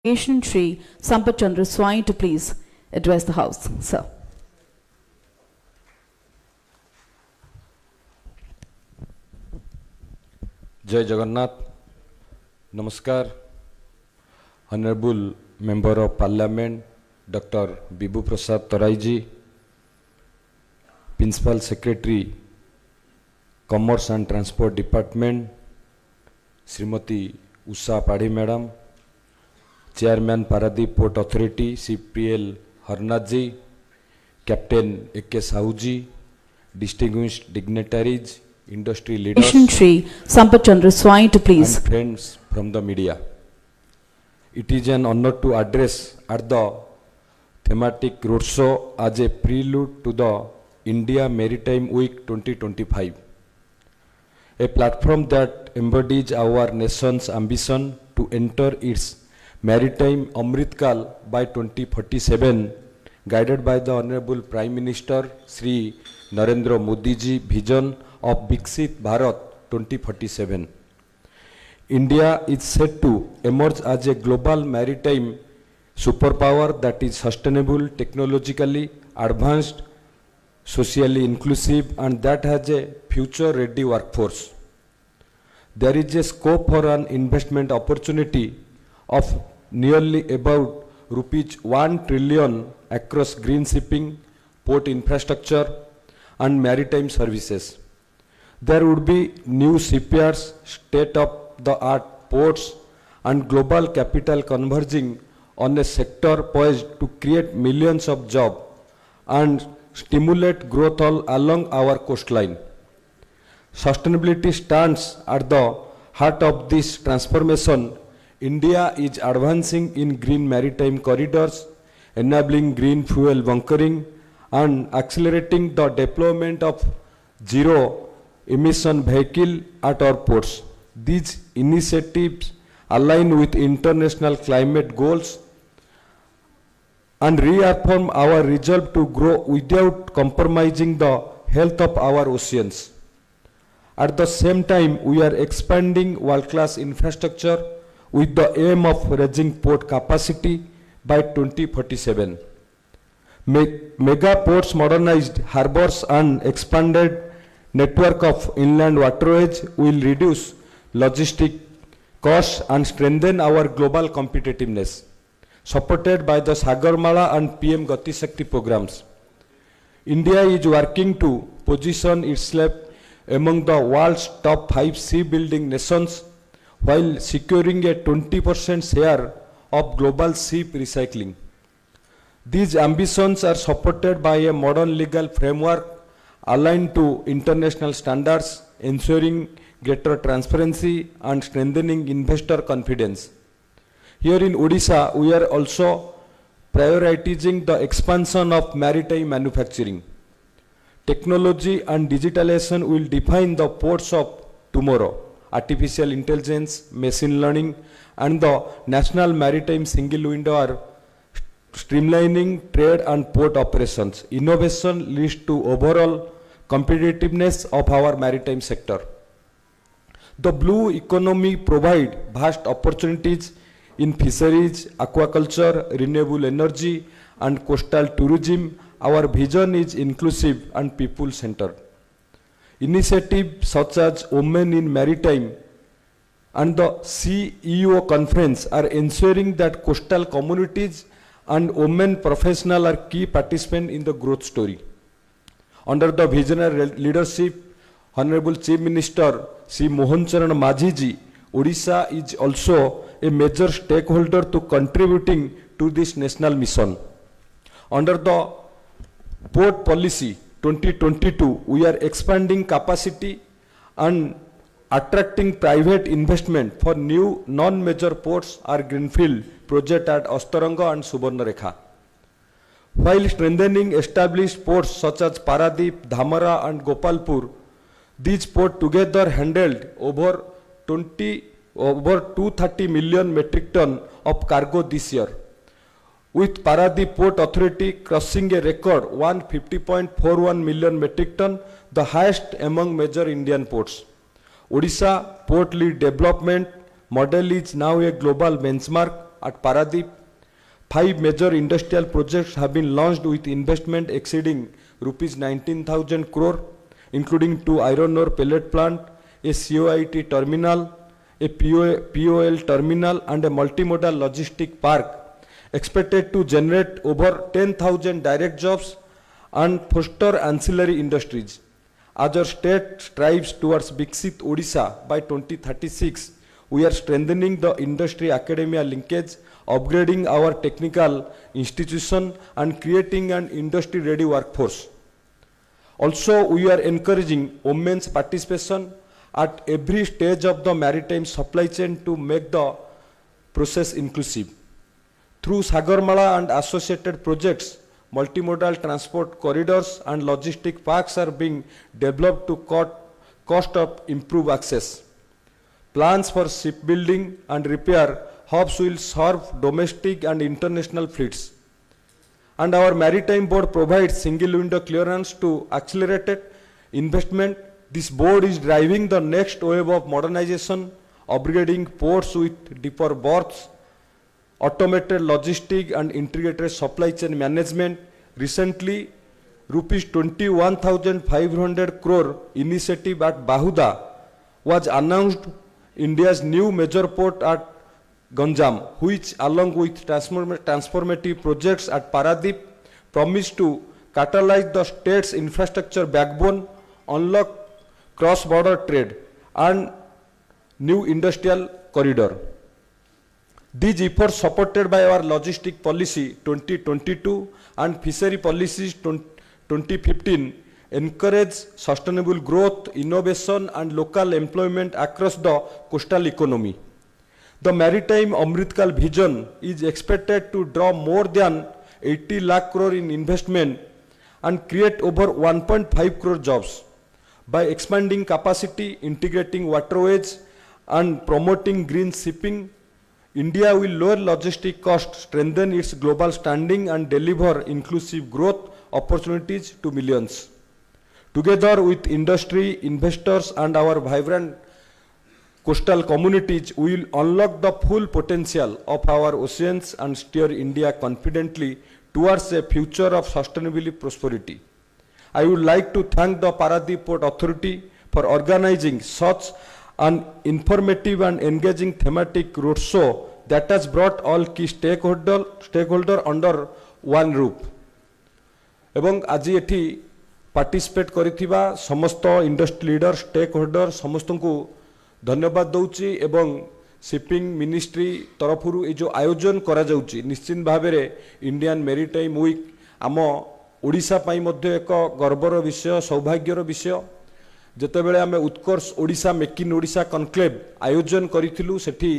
Nation Shri Sampath Chandra Swami to please address the House. Sir. जय जगन्नाथ. नमस्कार. Honorable Member of Parliament Dr. Bibu Prasad Tarai ji, Principal Secretary Commerce and Transport Department Srimati Usha Padhi Madam, Chairman Paradip Port Authority CPL Harnath ji, Captain A.K. Sahu ji, distinguished dignitaries, industry leaders, Nation Shri Sampath Chandra Swami to please. and friends from the media. It is an honor to address at the thematic roadshow as a prelude to the India Maritime Week 2025, a platform that embodies our nation's ambition to enter its maritime Amritkal by 2047, guided by the Honorable Prime Minister Sri Narendra Modi ji vision of Viksit Bharat 2047. India is set to emerge as a global maritime superpower that is sustainable, technologically advanced, socially inclusive, and that has a future-ready workforce. There is a scope for an investment opportunity of nearly about rupees 1 trillion across green shipping, port infrastructure, and maritime services. There would be new shipyards, state-of-the-art ports, and global capital converging on a sector poised to create millions of jobs and stimulate growth all along our coastline. Sustainability stands at the heart of this transformation. India is advancing in green maritime corridors, enabling green fuel bunkering, and accelerating the deployment of zero-emission vehicles at our ports. These initiatives align with international climate goals and reaffirm our resolve to grow without compromising the health of our oceans. At the same time, we are expanding world-class infrastructure with the aim of raising port capacity by 2047. Mega ports, modernized harbors, and expanded network of inland waterways will reduce logistic costs and strengthen our global competitiveness. Supported by the Sagarmala and PM Gati Shakti programs, India is working to position itself among the world's top 5 shipbuilding nations while securing a 20% share of global ship recycling. These ambitions are supported by a modern legal framework aligned to international standards, ensuring greater transparency and strengthening investor confidence. Here in Odisha, we are also prioritizing the expansion of maritime manufacturing. Technology and digitalization will define the ports of tomorrow. Artificial intelligence, machine learning, and the National Maritime Single Window are streamlining trade and port operations. Innovation leads to overall competitiveness of our maritime sector. The blue economy provides vast opportunities in fisheries, aquaculture, renewable energy, and coastal tourism. Our vision is inclusive and people-centered. Initiatives such as Women in Maritime and the CEO conference are ensuring that coastal communities and women professionals are key participants in the growth story. Under the visionary leadership, Honorable Chief Minister Sri Mohan Charan Majhi ji, Odisha is also a major stakeholder to contributing to this national mission. Under the Port Policy 2022, we are expanding capacity and attracting private investment for new non-major ports or greenfield projects at Astaranga and Subarnarekha. While strengthening established ports such as Paradip, Dhamara, and Gopalpur, these ports together handled over 230 million metric ton of cargo this year, with Paradip Port Authority crossing a record 150.41 million metric ton, the highest among major Indian ports. Odisha port lead development model is now a global benchmark at Paradeep. 5 major industrial projects have been launched with investment exceeding rupees 19,000 crore, including 2 iron ore pellet plant, a COIT terminal, a POL terminal, and a multimodal logistic park, expected to generate over 10,000 direct jobs and foster ancillary industries. As our state strives towards Viksit Odisha by 2036, we are strengthening the industry-academia linkage, upgrading our technical institution, and creating an industry-ready workforce. Also, we are encouraging women's participation at every stage of the maritime supply chain to make the process inclusive. Through Sagarmala and associated projects, multimodal transport corridors and logistic parks are being developed to cost of improve access. Plans for shipbuilding and repair hubs will serve domestic and international fleets. And our maritime board provides single window clearance to accelerated investment. This board is driving the next wave of modernization, upgrading ports with deeper berths, automated logistic and integrated supply chain management. Recently, rupees 21,500 crore initiative at Bahuda was announced, India's new major port at Ganjam, which along with transformative projects at Paradeep promise to catalyze the state's infrastructure backbone, unlock cross-border trade and new industrial corridor. These efforts, supported by our logistic policy 2022 and fishery policies 2015, encourage sustainable growth, innovation and local employment across the coastal economy. The maritime Amritkal vision is expected to draw more than 80 lakh crore in investment and create over 1.5 crore jobs. By expanding capacity, integrating waterways and promoting green shipping, India will lower logistic costs, strengthen its global standing and deliver inclusive growth opportunities to millions. Together with industry, investors and our vibrant coastal communities, we will unlock the full potential of our oceans and steer India confidently towards a future of sustainable prosperity. I would like to thank the Paradeep Port Authority for organizing such an informative and engaging thematic roadshow that has brought all key stakeholder under one roof. एवं आज एठी participate करिथिबा समस्त industry leader stake holder समस्त को धन्यवाद दउची एवं shipping ministry तरफरु ए जो आयोजन करा जाउची निश्चित भाबरे इंडियन मेरीटाइम वीक आम ओडिशा पाई मध्य एक गर्वर विषय सौभाग्यर विषय जेतेबेले आमे Utkarsh Odisha make in Odisha conclave आयोजन करिथिलु सेठी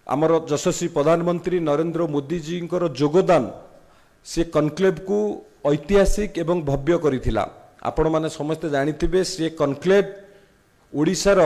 आमर यशस्वी प्रधानमंत्री नरेंद्र मोदी जी योगदान से कनक्लेव को ऐतिहासिक एवं भव्य करिथिला। आपण माने समस्त जानिथिबे से कनक्लेव ओडिशार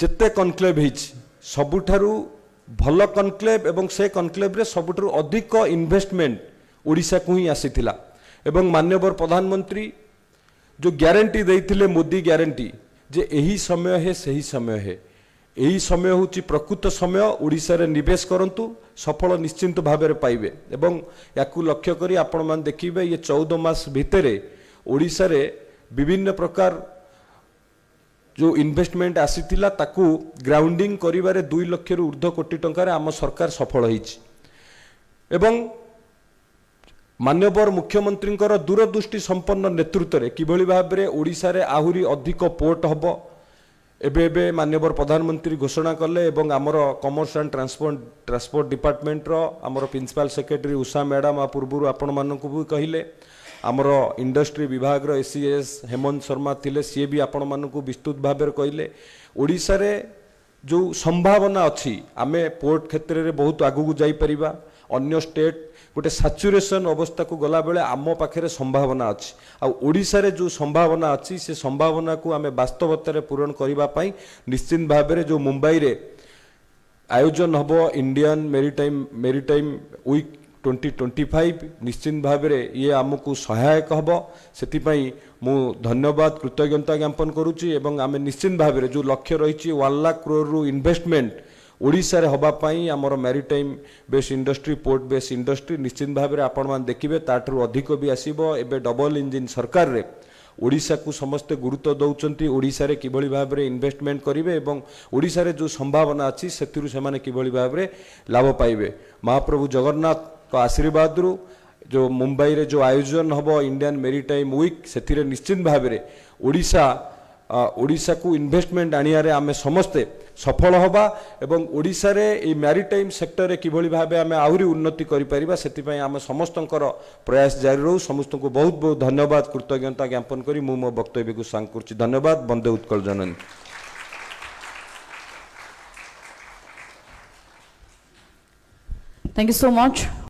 जेते कनक्लेव हिच सबुठारु भल कनक्लेव एवं से कनक्लेव रे सबुठारु अधिक इन्वेस्टमेंट ओडिशा को ही आसीथिला एवं माननीय प्रधानमंत्री जो ग्यारंटी देइथिले मोदी ग्यारंटी जे एही समय है सही समय है यही समय हूँ प्रकृत समय ओडिशा रे निवेश करंतु सफल निश्चिंत भाव में पाइबे एवं याकू लक्ष्य करी आपण मान देखिबे ये 14 मास भितरे ओडिशा रे विभिन्न प्रकार जो इन्वेस्टमेंट आसीथिला ताकू ग्राउंडिंग करिबारे 2 लाख रु ऊर्ध्व कोटी टंका रे आम सरकार सफल होईछि एवं मान्यवर मुख्यमंत्री दूरदृष्टि संपन्न नेतृत्व रे किभली भाव में ओडिशा रे आहुरी अधिक पोर्ट हबो एबे मान्यवर प्रधानमंत्री घोषणा कले एवं आमर कमर्स एंड ट्रांसपोर्ट डिपार्टमेंट रो आमर प्रिंसिपल सेक्रेटरी उषा मैडम आ पूर्व आपण मानकु भी कहिले आमर इंडस्ट्री विभाग रो एसीएस हेमंत शर्मा थिले सी भी आपण मानकु विस्तृत भाव में कहिले ओडिशा रे जो संभावना अच्छी आमे पोर्ट क्षेत्र रे बहुत आगु जाई परिबा अन्य स्टेट गोटे सैचुरेशन अवस्था को गला बेले आम पाखे संभावना अच्छी आड़शा जो संभावना अच्छी से संभावना को आम वास्तवतार पूरण करने निश्चित भाव में जो मुंबई रे आयोजन हम इंडियन मेरीटाइम वीक 2025 निश्चित भाव में ये आमको सहायक हम से मु धन्यवाद कृतज्ञता ज्ञापन करुच्ची एवं आम निश्चित भाव में जो लक्ष्य रही 1 लाख करोड़ रु इन्वेस्टमेंट ओडिशा रे हबा पई हमर maritime base industry port base industry निश्चित भाव में आपण मान देखिबे ताठू अधिक भी आसीबो एबे डबल इंजिन सरकार रे ओडिशा को समस्ते गुरुत्व दौरान ओडिशा रे किभली भाव में इन्वेस्टमेंट करेंगे और ओडिशा रे जो संभावना अच्छी से किभली भाव में लाभ पाइबे महाप्रभु जगन्नाथ का आशीर्वाद रु जो मुंबई रे जो आयोजन हबो इंडियन मेरीटाइम वीक से निश्चित भाव में ओडिशा को इन्वेस्टमेंट आनियारे आमे समस्ते सफल हबा एवं ओडिशा रे ए मैरीटाइम सेक्टर रे किभली भाबे आमे आहुरी उन्नति करि परिबा सेति पई आमे समस्तंकर प्रयास जारी रहू समस्त को बहुत बहुत धन्यवाद कृतज्ञता ज्ञापन करी मु मो वक्तव्य को सांग करछि धन्यवाद वंदे उत्कल जननी Thank you so much.